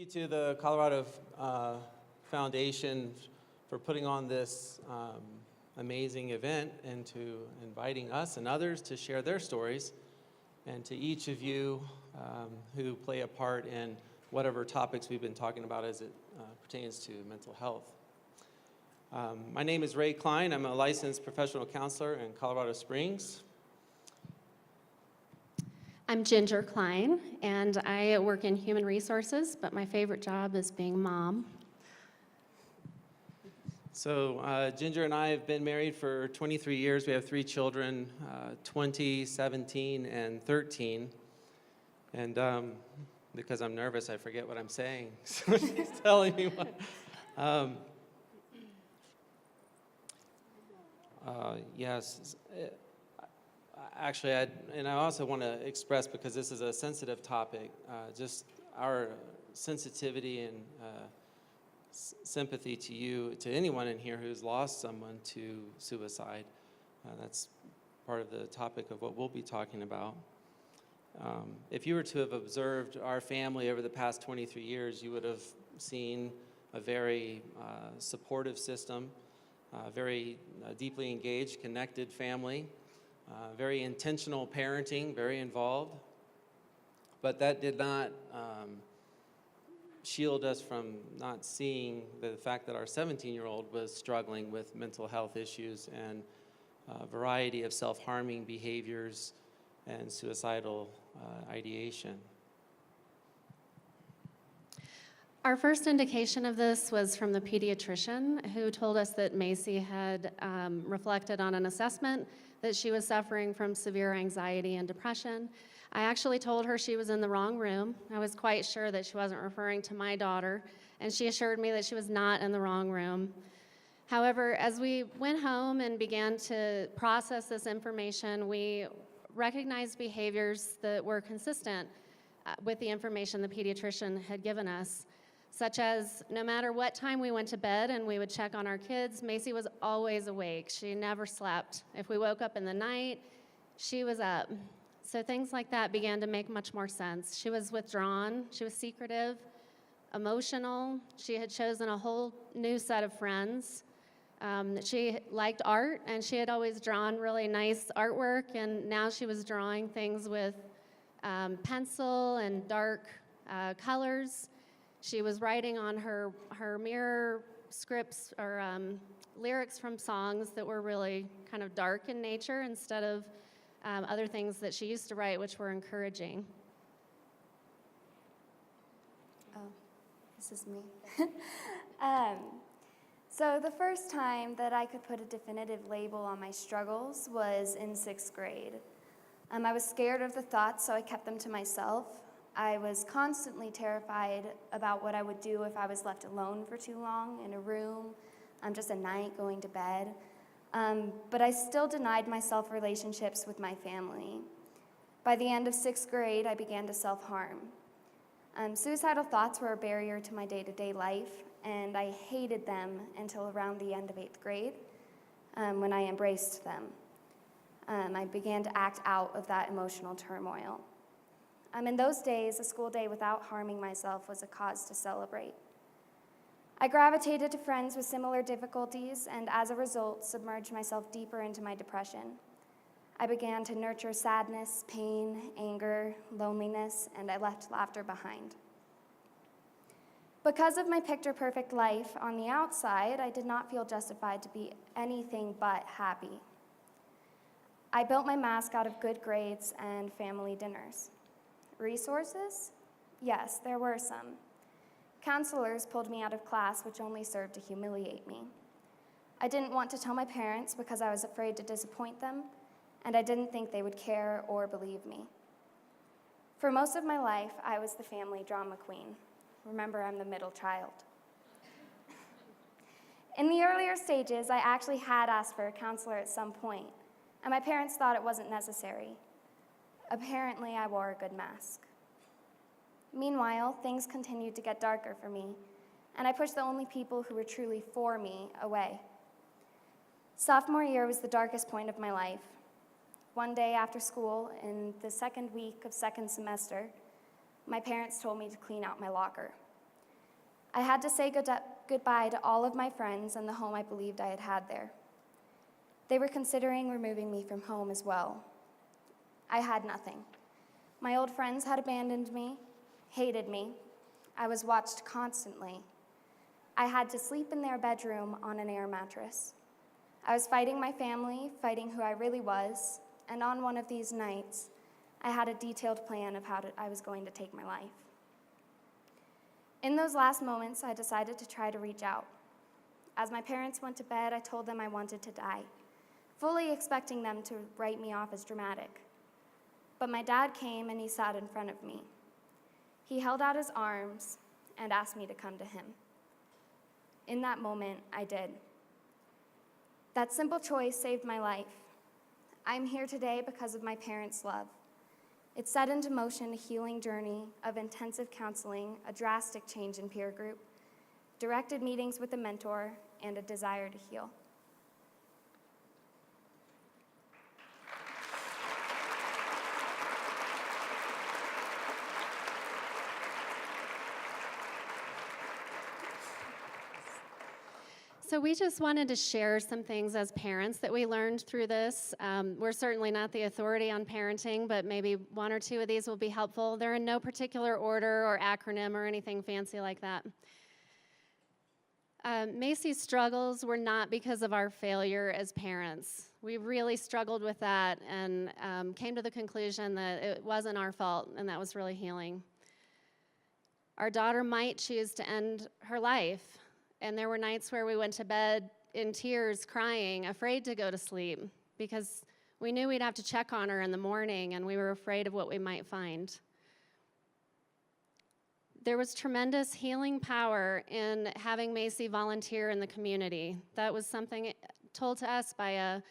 you to the Colorado Foundation for putting on this amazing event and to inviting us and others to share their stories, and to each of you who play a part in whatever topics we've been talking about as it pertains to mental health. My name is Ray Klein. I'm a licensed professional counselor in Colorado Springs. I'm Ginger Klein, and I work in human resources, but my favorite job is being mom. So Ginger and I have been married for 23 years. We have 3 children, 20, 17, and 13. And because I'm nervous, I forget what I'm saying. So she's telling me what. Yes. Actually, I also want to express, because this is a sensitive topic, just our sensitivity and sympathy to you, to anyone in here who's lost someone to suicide. That's part of the topic of what we'll be talking about. If you were to have observed our family over the past 23 years, you would have seen a very supportive system, very deeply engaged, connected family, very intentional parenting, very involved. But that did not shield us from not seeing the fact that our 17-year-old was struggling with mental health issues and a variety of self-harming behaviors and suicidal ideation. Our first indication of this was from the pediatrician, who told us that Macy had reflected on an assessment that she was suffering from severe anxiety and depression. I actually told her she was in the wrong room. I was quite sure that she wasn't referring to my daughter, and she assured me that she was not in the wrong room. However, as we went home and began to process this information, we recognized behaviors that were consistent with the information the pediatrician had given us, such as no matter what time we went to bed and we would check on our kids, Macy was always awake. She never slept. If we woke up in the night, she was up. So things like that began to make much more sense. She was withdrawn, she was secretive, emotional. She had chosen a whole new set of friends. She liked art, and she had always drawn really nice artwork, and now she was drawing things with pencil and dark colors. She was writing on her mirror scripts or lyrics from songs that were really kind of dark in nature instead of other things that she used to write, which were encouraging. Oh, this is me. So the first time that I could put a definitive label on my struggles was in 6th grade. I was scared of the thoughts, so I kept them to myself. I was constantly terrified about what I would do if I was left alone for too long in a room, just at night going to bed. But I still denied myself relationships with my family. By the end of 6th grade, I began to self-harm. Suicidal thoughts were a barrier to my day-to-day life, and I hated them until around the end of 8th grade, when I embraced them. I began to act out of that emotional turmoil. In those days, a school day without harming myself was a cause to celebrate. I gravitated to friends with similar difficulties, and as a result, submerged myself deeper into my depression. I began to nurture sadness, pain, anger, loneliness, and I left laughter behind. Because of my picture-perfect life on the outside, I did not feel justified to be anything but happy. I built my mask out of good grades and family dinners. Resources? Yes, there were some. Counselors pulled me out of class, which only served to humiliate me. I didn't want to tell my parents because I was afraid to disappoint them, and I didn't think they would care or believe me. For most of my life, I was the family drama queen. Remember, I'm the middle child. In the earlier stages, I actually had asked for a counselor at some point, and my parents thought it wasn't necessary. Apparently, I wore a good mask. Meanwhile, things continued to get darker for me, and I pushed the only people who were truly for me away. Sophomore year was the darkest point of my life. One day after school, in the second week of second semester, my parents told me to clean out my locker. I had to say goodbye to all of my friends and the home I believed I had had there. They were considering removing me from home as well. I had nothing. My old friends had abandoned me, hated me. I was watched constantly. I had to sleep in their bedroom on an air mattress. I was fighting my family, fighting who I really was, and on one of these nights, I had a detailed plan of how I was going to take my life. In those last moments, I decided to try to reach out. As my parents went to bed, I told them I wanted to die, fully expecting them to write me off as dramatic. But my dad came and he sat in front of me. He held out his arms and asked me to come to him. In that moment, I did. That simple choice saved my life. I'm here today because of my parents' love. It set into motion a healing journey of intensive counseling, a drastic change in peer group, directed meetings with a mentor, and a desire to heal. So we just wanted to share some things as parents that we learned through this. We're certainly not the authority on parenting, but maybe one or two of these will be helpful. They're in no particular order or acronym or anything fancy like that. Macy's struggles were not because of our failure as parents. We really struggled with that and came to the conclusion that it wasn't our fault, and that was really healing. Our daughter might choose to end her life. And there were nights where we went to bed in tears, crying, afraid to go to sleep, because we knew we'd have to check on her in the morning, and we were afraid of what we might find. There was tremendous healing power in having Macy volunteer in the community. That was something told to us by a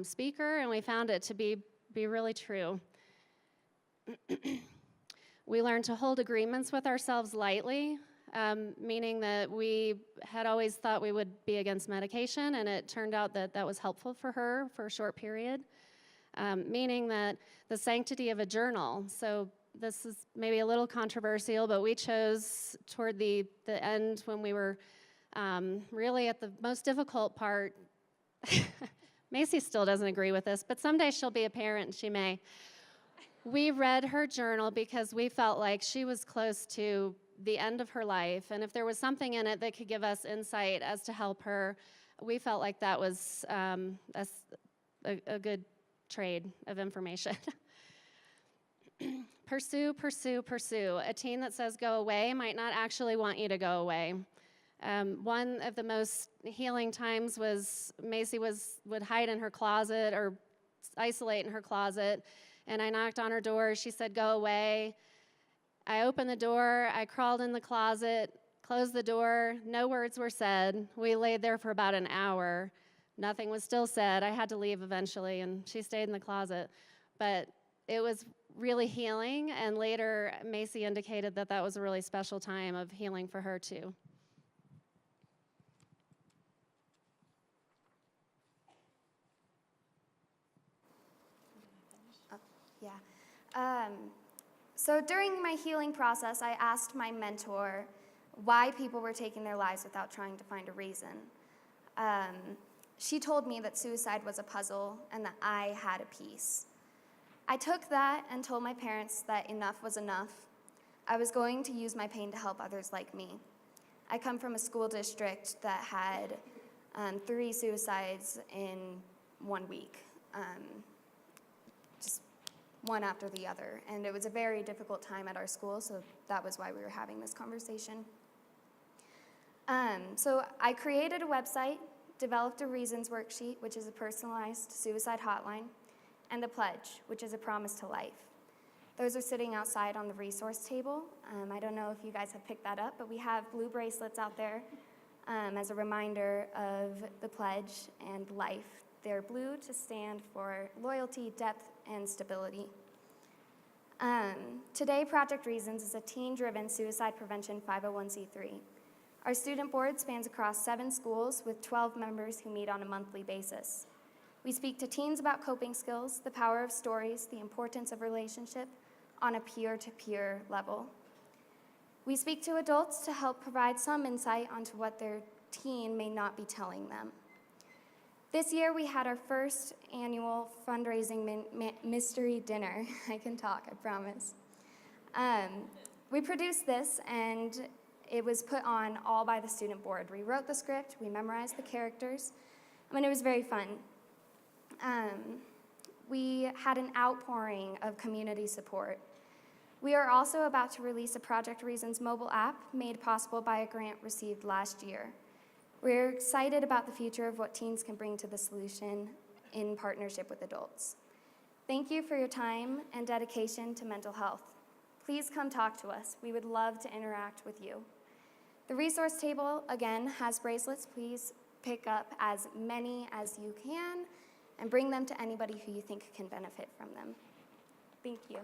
speaker, and we found it to be really true. We learned to hold agreements with ourselves lightly, meaning that we had always thought we would be against medication, and it turned out that that was helpful for her for a short period, meaning that the sanctity of a journal. So this is maybe a little controversial, but we chose toward the end when we were really at the most difficult part. Macy still doesn't agree with this, but someday she'll be a parent, and she may. We read her journal because we felt like she was close to the end of her life, and if there was something in it that could give us insight as to help her, we felt like that was a good trade of information. Pursue, pursue, pursue. A teen that says go away might not actually want you to go away. One of the most healing times was Macy would hide in her closet or isolate in her closet, and I knocked on her door. She said, go away. I opened the door, I crawled in the closet, closed the door, no words were said. We laid there for about an hour. Nothing was still said. I had to leave eventually, and she stayed in the closet. But it was really healing, and later Macy indicated that that was a really special time of healing for her too. So during my healing process, I asked my mentor why people were taking their lives without trying to find a reason. She told me that suicide was a puzzle and that I had a piece. I took that and told my parents that enough was enough. I was going to use my pain to help others like me. I come from a school district that had 3 suicides in 1 week. Just one after the other. And it was a very difficult time at our school, so that was why we were having this conversation. So I created a website, developed a reasons worksheet, which is a personalized suicide hotline, and a pledge, which is a promise to life. Those are sitting outside on the resource table. I don't know if you guys have picked that up, but we have blue bracelets out there as a reminder of the pledge and life. They're blue to stand for loyalty, depth, and stability. Today, Project Reasons is a teen-driven suicide prevention 501c3. Our student board spans across 7 schools with 12 members who meet on a monthly basis. We speak to teens about coping skills, the power of stories, the importance of relationship on a peer-to-peer level. We speak to adults to help provide some insight onto what their teen may not be telling them. This year, we had our first annual fundraising mystery dinner. I can talk, I promise. We produced this, and it was put on all by the student board. We wrote the script, we memorized the characters, and it was very fun. We had an outpouring of community support. We are also about to release a Project Reasons mobile app made possible by a grant received last year. We're excited about the future of what teens can bring to the solution in partnership with adults. Thank you for your time and dedication to mental health. Please come talk to us. We would love to interact with you. The resource table, again, has bracelets. Please pick up as many as you can and bring them to anybody who you think can benefit from them. Thank you.